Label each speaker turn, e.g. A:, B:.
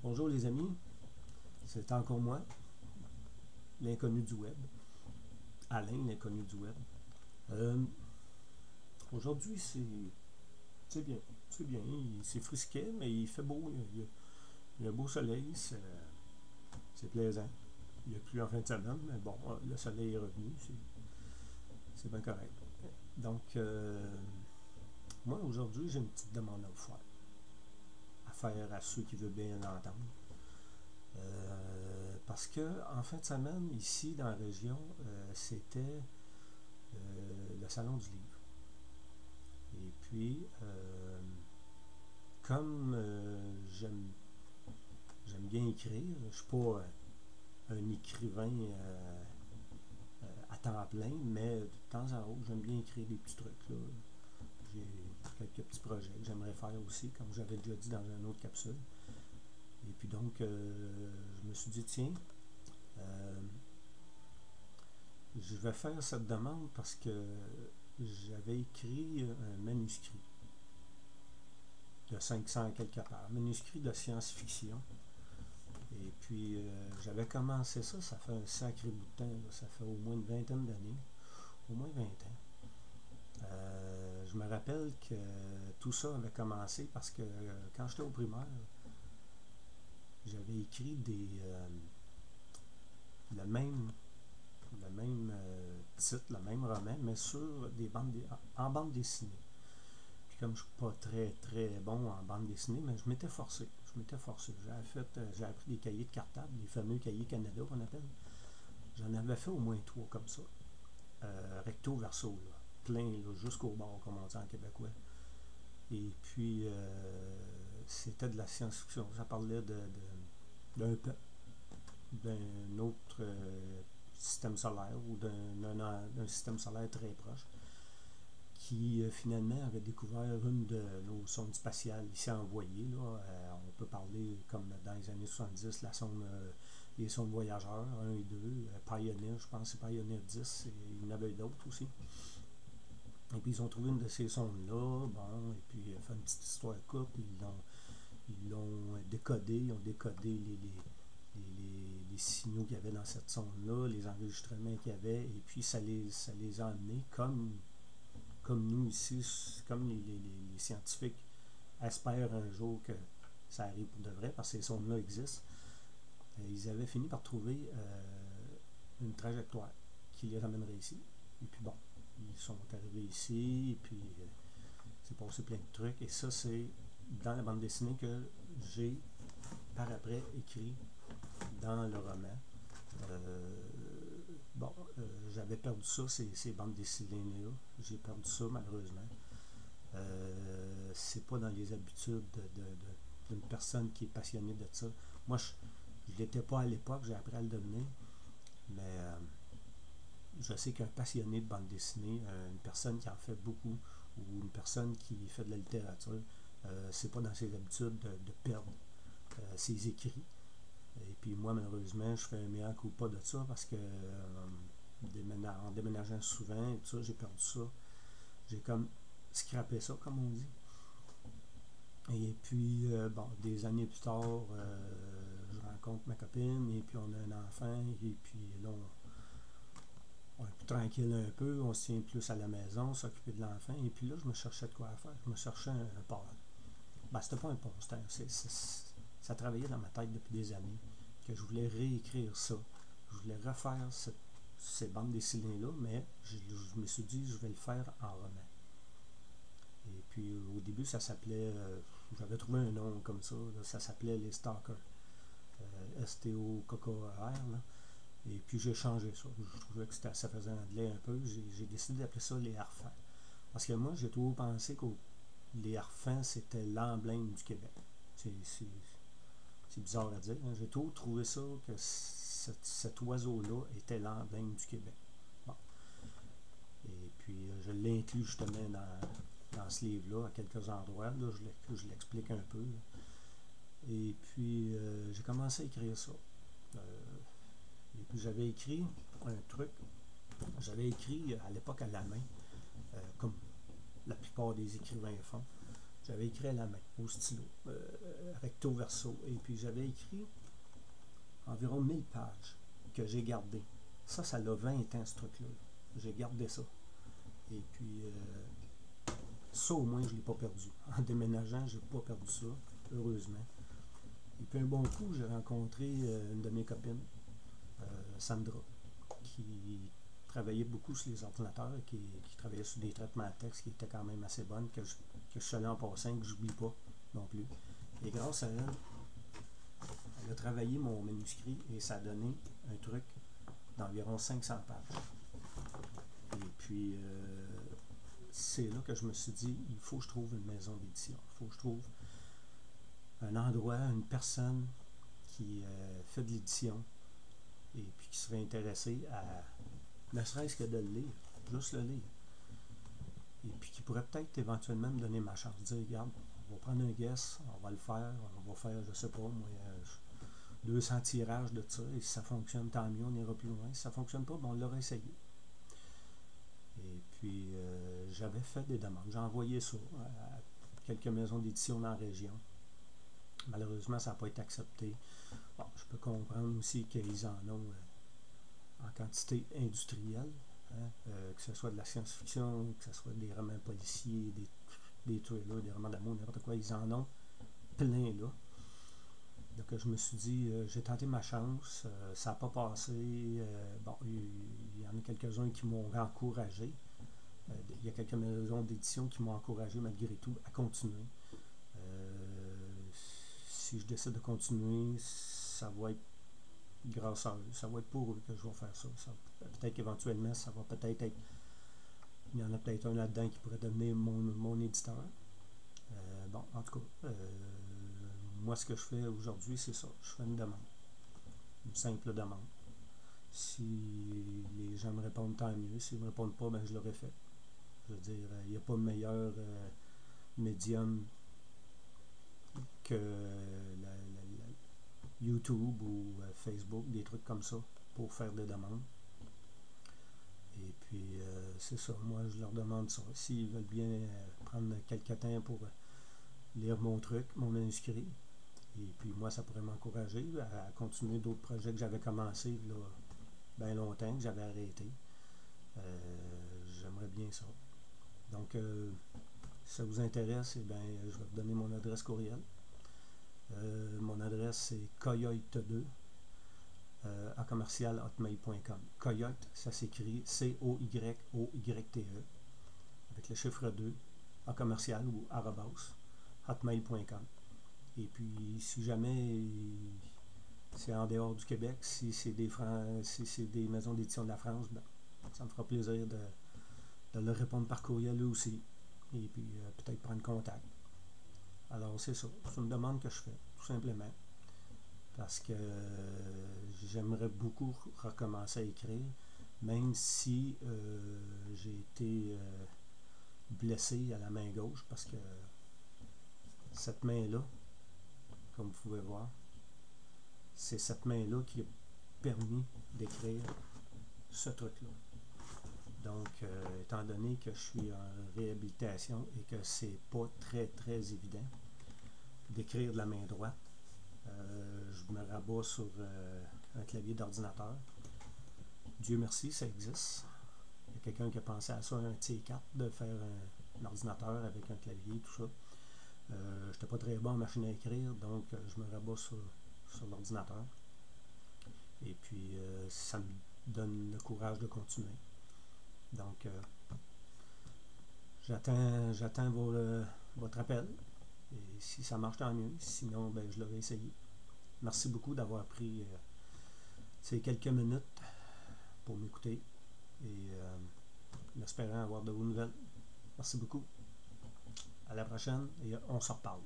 A: Bonjour les amis, c'est encore moi, l'inconnu du web, Alain, l'inconnu du web. Euh, Aujourd'hui c'est bien, c'est bien, c'est frisquet, mais il fait beau, il y a un beau soleil, c'est plaisant. Il n'y a plus en fin de semaine, mais bon, le soleil est revenu, c'est bien correct. Donc, moi aujourd'hui j'ai une petite demande à vous faire, à faire à ceux qui veulent bien l'entendre. Parce que en fin de semaine, ici dans la région, c'était le salon du livre. Et puis, comme j'aime bien écrire, je ne suis pas un écrivain à temps plein, mais de temps en temps, j'aime bien écrire des petits trucs. Là. J'ai quelques petits projets que j'aimerais faire aussi, comme j'avais déjà dit dans une autre capsule. Et puis donc, je me suis dit, tiens, euh, je vais faire cette demande parce que j'avais écrit un manuscrit de 500 quelque part, manuscrit de science-fiction. Et puis, j'avais commencé ça, ça fait un sacré bout de temps, là, ça fait au moins une vingtaine d'années, au moins 20 ans. Je me rappelle que tout ça avait commencé parce que quand j'étais au primaire, j'avais écrit le même, le même titre, le même roman, mais sur des en bande dessinée. Puis comme je ne suis pas très très bon en bande dessinée, mais je m'étais forcé. Je m'étais forcé. J'ai appris des cahiers de cartable, les fameux cahiers Canada qu'on appelle. J'en avais fait au moins trois comme ça. Recto verso, là. Plein, jusqu'au bord, comme on dit en québécois. Et puis, c'était de la science-fiction. Ça parlait d'un peuple, d'un autre système solaire ou d'un système solaire très proche qui finalement avait découvert une de nos sondes spatiales ici envoyées. Là. On peut parler, comme dans les années 70, les sondes voyageurs 1 et 2, Pioneer, je pense que c'est Pioneer 10, et il y en avait d'autres aussi. Et puis ils ont trouvé une de ces sondes-là, bon, et puis fait une petite histoire courte, ils l'ont décodé, ils ont décodé les signaux qu'il y avait dans cette sonde-là, les enregistrements qu'il y avait, et puis ça les a amenés comme nous ici, comme les scientifiques espèrent un jour que ça arrive pour de vrai, parce que ces sondes-là existent, ils avaient fini par trouver une trajectoire qui les ramènerait ici. Et puis bon, ils sont arrivés ici, et puis c'est passé plein de trucs, et ça c'est dans la bande dessinée que j'ai par après écrit dans le roman. Euh, bon, j'avais perdu ça, ces bandes dessinées-là. J'ai perdu ça malheureusement. C'est pas dans les habitudes d'une personne qui est passionnée de ça. Moi, je l'étais pas à l'époque, j'ai appris à le devenir, mais je sais qu'un passionné de bande dessinée, une personne qui en fait beaucoup, ou une personne qui fait de la littérature, c'est pas dans ses habitudes de perdre ses écrits. Et puis moi, malheureusement, je fais un meilleur coup pas de ça parce que en déménageant souvent, et tout ça, j'ai perdu ça. J'ai comme scrappé ça, comme on dit. Et puis, bon, des années plus tard, je rencontre ma copine et puis on a un enfant et puis là, on est plus tranquille un peu, on se tient plus à la maison, s'occuper de l'enfant. Et puis là, je me cherchais de quoi faire. Je me cherchais un port. Ben, c'était pas un poster, ça travaillait dans ma tête depuis des années, que je voulais réécrire ça. Je voulais refaire ces bandes dessinées-là, mais je me suis dit, je vais le faire en roman. Et puis au début, ça s'appelait, j'avais trouvé un nom comme ça, là, ça s'appelait Les Stalkers, S-T-O-K-K-R, là. Et puis j'ai changé ça. Je trouvais que ça faisait anglais un peu. J'ai décidé d'appeler ça les Harfans. Parce que moi, j'ai toujours pensé que les Harfans, c'était l'emblème du Québec. C'est bizarre à dire. Hein. J'ai toujours trouvé ça que cet oiseau-là était l'emblème du Québec. Bon. Et puis, je l'ai inclus justement dans ce livre-là, à quelques endroits. Là, je l'explique un peu. Et puis, j'ai commencé à écrire ça. Euh, et puis, j'avais écrit un truc. J'avais écrit à l'époque à la main, comme la plupart des écrivains font. J'avais écrit à la main, au stylo, recto verso. Et puis j'avais écrit environ 1000 pages que j'ai gardées. Ça a 20 ans, ce truc-là. J'ai gardé ça. Et puis, ça au moins, je ne l'ai pas perdu. En déménageant, je n'ai pas perdu ça, heureusement. Et puis un bon coup, j'ai rencontré une de mes copines, Sandra, qui travaillait beaucoup sur les ordinateurs, qui travaillait sur des traitements de texte qui étaient quand même assez bonnes, que je suis allé en passant, que j'oublie pas non plus. Et grâce à elle, elle a travaillé mon manuscrit et ça a donné un truc d'environ 500 pages. Et puis, c'est là que je me suis dit, il faut que je trouve une maison d'édition. Il faut que je trouve un endroit, une personne qui fait de l'édition et puis qui serait intéressé à, ne serait-ce que de le lire, juste le lire. Et puis qui pourrait peut-être éventuellement me donner ma chance, dire, regarde, on va prendre un guess, on va le faire, on va faire, je sais pas, moi, 200 tirages de ça, et si ça fonctionne, tant mieux, on ira plus loin. Si ça fonctionne pas, on l'aura essayé. Et puis, j'avais fait des demandes. J'ai envoyé ça à quelques maisons d'édition dans la région. Malheureusement, ça n'a pas été accepté. Bon, je peux comprendre aussi qu'ils en ont en quantité industrielle, hein, que ce soit de la science-fiction, que ce soit des romans policiers, des thrillers, des romans d'amour, n'importe quoi, ils en ont plein là. Donc je me suis dit, j'ai tenté ma chance, ça n'a pas passé. Bon, il y en a quelques-uns qui m'ont encouragé. Il y a quelques maisons d'édition qui m'ont encouragé malgré tout à continuer. Si je décide de continuer, ça va être grâce à eux, ça va être pour eux que je vais faire ça. Peut-être qu'éventuellement, ça va peut-être être. Il y en a peut-être un là-dedans qui pourrait devenir mon éditeur. Bon, en tout cas, moi, ce que je fais aujourd'hui, c'est ça. Je fais une demande. Une simple demande. Si les gens me répondent, tant mieux. S'ils ne me répondent pas, ben, je l'aurais fait. Je veux dire, il n'y a pas de meilleur médium que YouTube ou Facebook, des trucs comme ça, pour faire des demandes. Et puis, c'est ça. Moi, je leur demande ça. S'ils veulent bien prendre quelques temps pour lire mon truc, mon manuscrit, et puis moi, ça pourrait m'encourager à continuer d'autres projets que j'avais commencé là, bien longtemps, que j'avais arrêté. J'aimerais bien ça. Donc, si ça vous intéresse, eh bien, je vais vous donner mon adresse courriel. Mon adresse, c'est coyote2 à commercial@hotmail.com. Coyote, ça s'écrit C-O-Y-O-Y-T-E avec le chiffre 2 à commercial ou arrobas hotmail.com. Et puis, si jamais c'est en dehors du Québec, si c'est des maisons d'édition de la France, ben, ça me fera plaisir de leur répondre par courriel eux aussi. Et puis, peut-être prendre contact. Alors, c'est ça. C'est une demande que je fais, tout simplement. Parce que j'aimerais beaucoup recommencer à écrire, même si j'ai été blessé à la main gauche, parce que cette main-là, comme vous pouvez voir, c'est cette main-là qui a permis d'écrire ce truc-là. Donc, étant donné que je suis en réhabilitation et que c'est pas très très évident d'écrire de la main droite, je me rabats sur un clavier d'ordinateur. Dieu merci, ça existe. Il y a quelqu'un qui a pensé à ça, un T4, de faire un ordinateur avec un clavier, tout ça. Je n'étais pas très bon en machine à écrire, donc je me rabats sur l'ordinateur. Et puis, ça me donne le courage de continuer. Donc, j'attends votre appel. Et si ça marche, tant mieux. Sinon, ben, je l'aurais essayé. Merci beaucoup d'avoir pris ces quelques minutes pour m'écouter. Et en espérant avoir de vos nouvelles. Merci beaucoup. À la prochaine et on se reparle.